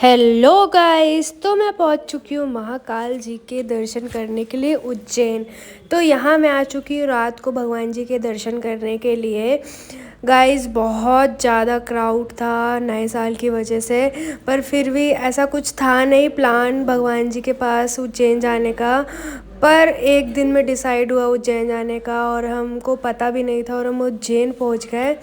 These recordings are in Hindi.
हेलो गाइस, तो मैं पहुंच चुकी हूँ महाकाल जी के दर्शन करने के लिए उज्जैन। तो यहाँ मैं आ चुकी हूँ रात को भगवान जी के दर्शन करने के लिए। गाइस बहुत ज़्यादा क्राउड था नए साल की वजह से, पर फिर भी ऐसा कुछ था नहीं प्लान भगवान जी के पास उज्जैन जाने का। पर एक दिन में डिसाइड हुआ उज्जैन जाने का और हमको पता भी नहीं था और हम उज्जैन पहुँच गए।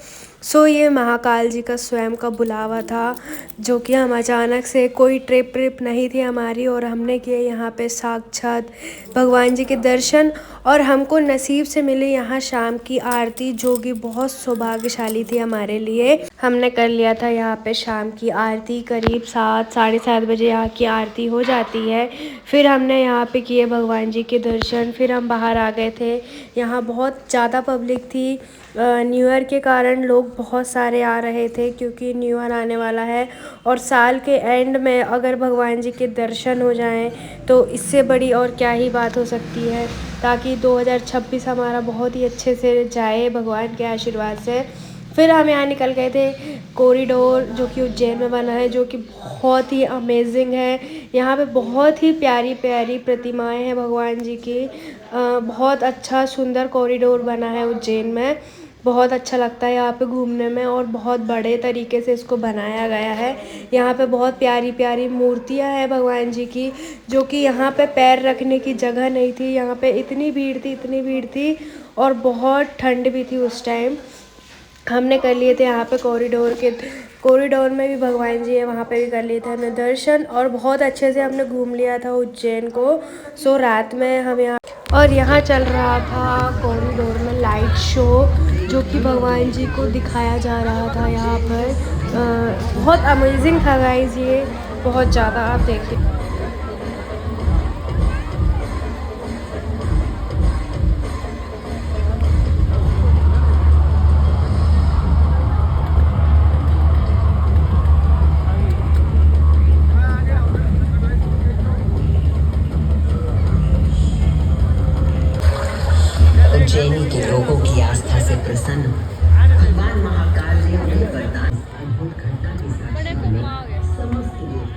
ये महाकाल जी का स्वयं का बुलावा था, जो कि हम अचानक से कोई ट्रिप नहीं थी हमारी और हमने किए यहाँ पे साक्षात भगवान जी के दर्शन। और हमको नसीब से मिली यहाँ शाम की आरती, जो कि बहुत सौभाग्यशाली थी हमारे लिए। हमने कर लिया था यहाँ पे शाम की आरती, करीब 7-7:30 बजे यहाँ की आरती हो जाती है। फिर हमने यहाँ पे किए भगवान जी के दर्शन, फिर हम बाहर आ गए थे। यहाँ बहुत ज़्यादा पब्लिक थी, न्यू ईयर के कारण लोग बहुत सारे आ रहे थे, क्योंकि न्यू ईयर आने वाला है। और साल के एंड में अगर भगवान जी के दर्शन हो जाएं तो इससे बड़ी और क्या ही बात हो सकती है, ताकि 2026 हमारा बहुत ही अच्छे से जाए भगवान के आशीर्वाद से। फिर हम यहाँ निकल गए थे कॉरिडोर, जो कि उज्जैन में बना है, जो कि बहुत ही अमेजिंग है। यहाँ पे बहुत ही प्यारी प्यारी प्रतिमाएं हैं भगवान जी की। बहुत अच्छा सुंदर कॉरिडोर बना है उज्जैन में। बहुत अच्छा लगता है यहाँ पे घूमने में और बहुत बड़े तरीके से इसको बनाया गया है। यहाँ पे बहुत प्यारी प्यारी मूर्तियाँ हैं भगवान जी की, जो कि यहाँ पे पैर रखने की जगह नहीं थी। यहाँ पे इतनी भीड़ थी और बहुत ठंड भी थी उस टाइम। हमने कर लिए थे यहाँ पे कॉरिडोर में भी भगवान जी है, वहाँ पे भी कर लिए थे हमने दर्शन और बहुत अच्छे से हमने घूम लिया था उज्जैन को। रात में हम यहाँ और यहाँ चल रहा था कॉरिडोर में लाइट शो, जो कि भगवान जी को दिखाया जा रहा था यहाँ पर। बहुत अमेजिंग था गाइज, ये बहुत ज़्यादा। आप देखिए, उज्जैनी के लोगों की आस्था से प्रसन्न भगवान महाकाल ने उन्हें वरदान अद्भुत घटना के साक्षी बने समस्त लोग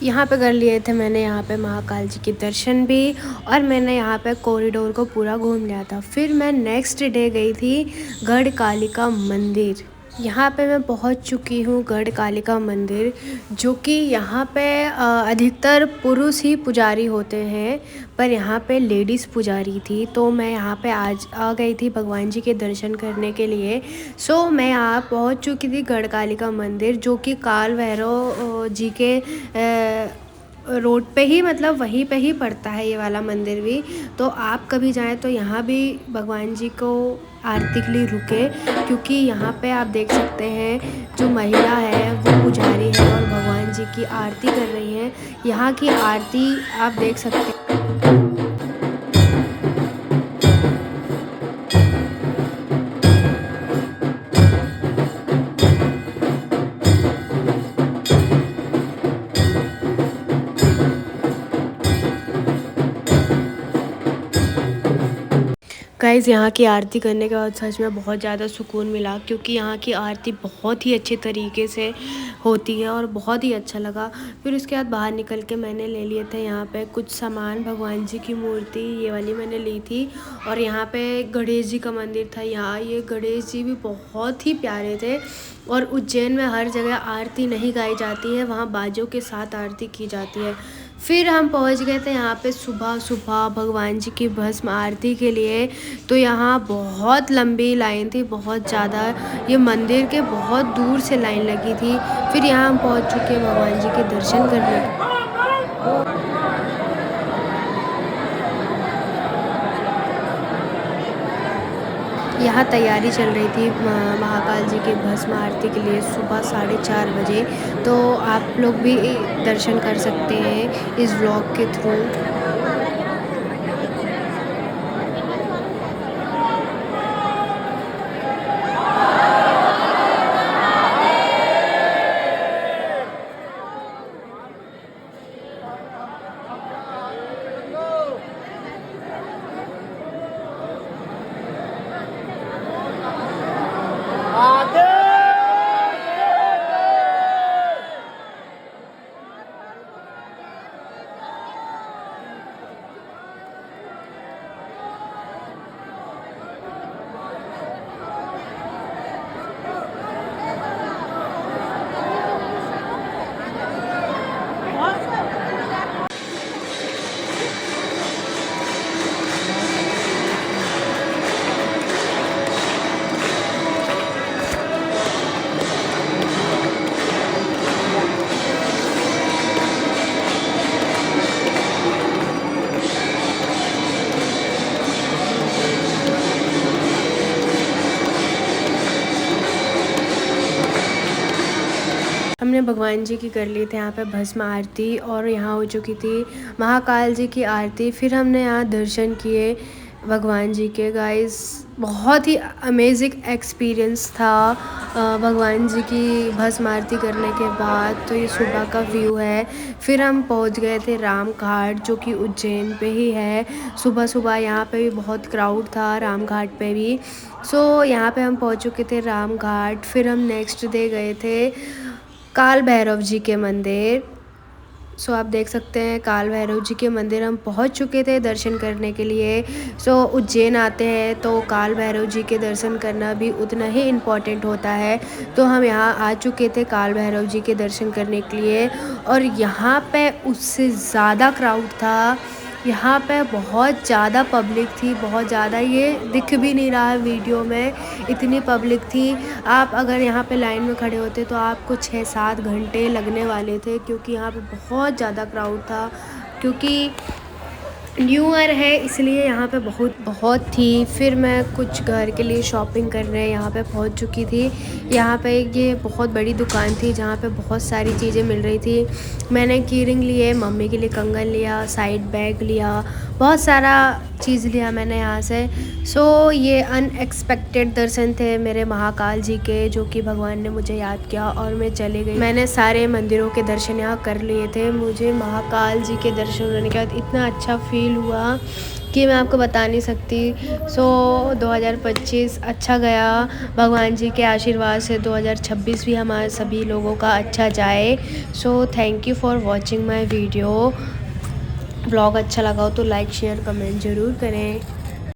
यहाँ पे कर लिए थे मैंने यहाँ पे महाकाल जी के दर्शन भी, और मैंने यहाँ पे कॉरिडोर को पूरा घूम लिया था। फिर मैं नेक्स्ट डे गई थी गढ़ कालिका मंदिर। यहाँ पे मैं पहुँच चुकी हूँ गढ़ कालिका मंदिर, जो कि यहाँ पे अधिकतर पुरुष ही पुजारी होते हैं, पर यहाँ पे लेडीज़ पुजारी थी। तो मैं यहाँ पे आज आ गई थी भगवान जी के दर्शन करने के लिए। मैं यहाँ पहुँच चुकी थी गढ़ कालिका मंदिर, जो कि काल भैरव जी के रोड पे ही, मतलब वहीं पे ही पड़ता है ये वाला मंदिर भी। तो आप कभी जाएं तो यहाँ भी भगवान जी को आरती के लिए रुके, क्योंकि यहाँ पे आप देख सकते हैं जो महिला है वो पुजारी है और भगवान जी की आरती कर रही हैं। यहाँ की आरती आप देख सकते हैं। गाइज़, यहाँ की आरती करने के बाद सच में बहुत ज़्यादा सुकून मिला, क्योंकि यहाँ की आरती बहुत ही अच्छे तरीके से होती है और बहुत ही अच्छा लगा। फिर उसके बाद बाहर निकल के मैंने ले लिए थे यहाँ पे कुछ सामान। भगवान जी की मूर्ति ये वाली मैंने ली थी, और यहाँ पे गणेश जी का मंदिर था। यहाँ ये गणेश जी भी बहुत ही प्यारे थे। और उज्जैन में हर जगह आरती नहीं गाई जाती है, वहाँ बाजों के साथ आरती की जाती है। फिर हम पहुंच गए थे यहाँ पे सुबह सुबह भगवान जी की भस्म आरती के लिए। तो यहाँ बहुत लंबी लाइन थी, बहुत ज़्यादा। ये मंदिर के बहुत दूर से लाइन लगी थी। फिर यहाँ हम पहुँच चुके हैं भगवान जी के दर्शन करने। यहाँ तैयारी चल रही थी महाकाल जी के भस्म आरती के लिए सुबह 4:30 बजे। तो आप लोग भी दर्शन कर सकते हैं इस व्लॉग के थ्रू। हमने भगवान जी की कर ली थी यहाँ पे भस्म आरती और यहाँ हो चुकी थी महाकाल जी की आरती। फिर हमने यहाँ दर्शन किए भगवान जी के। गाइस बहुत ही अमेजिंग एक्सपीरियंस था भगवान जी की भस्म आरती करने के बाद। तो ये सुबह का व्यू है। फिर हम पहुंच गए थे राम घाट जो कि उज्जैन पे ही है। सुबह सुबह यहाँ पे भी बहुत क्राउड था राम घाट पे भी। सो यहाँ पे हम पहुंच चुके थे राम घाट। फिर हम नेक्स्ट डे गए थे काल भैरव जी के मंदिर। सो आप देख सकते हैं काल भैरव जी के मंदिर हम पहुंच चुके थे दर्शन करने के लिए। सो उज्जैन आते हैं तो काल भैरव जी के दर्शन करना भी उतना ही इम्पॉर्टेंट होता है। तो हम यहाँ आ चुके थे काल भैरव जी के दर्शन करने के लिए और यहाँ पे उससे ज़्यादा क्राउड था। यहाँ पे बहुत ज़्यादा पब्लिक थी, बहुत ज़्यादा, ये दिख भी नहीं रहा है वीडियो में, इतनी पब्लिक थी। आप अगर यहाँ पे लाइन में खड़े होते तो आपको 6-7 घंटे लगने वाले थे क्योंकि यहाँ पे बहुत ज़्यादा क्राउड था। क्योंकि न्यू ईयर है इसलिए यहाँ पे बहुत थी। फिर मैं कुछ घर के लिए शॉपिंग करने यहाँ पे पहुँच चुकी थी। यहाँ पे ये बहुत बड़ी दुकान थी जहाँ पे बहुत सारी चीज़ें मिल रही थी। मैंने की रिंग लिए, मम्मी के लिए कंगन लिया, साइड बैग लिया, बहुत सारा चीज़ लिया मैंने यहाँ से। सो ये अनएक्सपेक्टेड दर्शन थे मेरे महाकाल जी के जो कि भगवान ने मुझे याद किया और मैं चली गई। मैंने सारे मंदिरों के दर्शन यहाँ कर लिए थे। मुझे महाकाल जी के दर्शन होने के बाद इतना अच्छा फील हुआ कि मैं आपको बता नहीं सकती। सो 2025 अच्छा गया भगवान जी के आशीर्वाद से। 2026 भी हमारे सभी लोगों का अच्छा जाए। So thank you for watching my video. Blog अच्छा लगा हो तो लाइक शेयर कमेंट ज़रूर करें।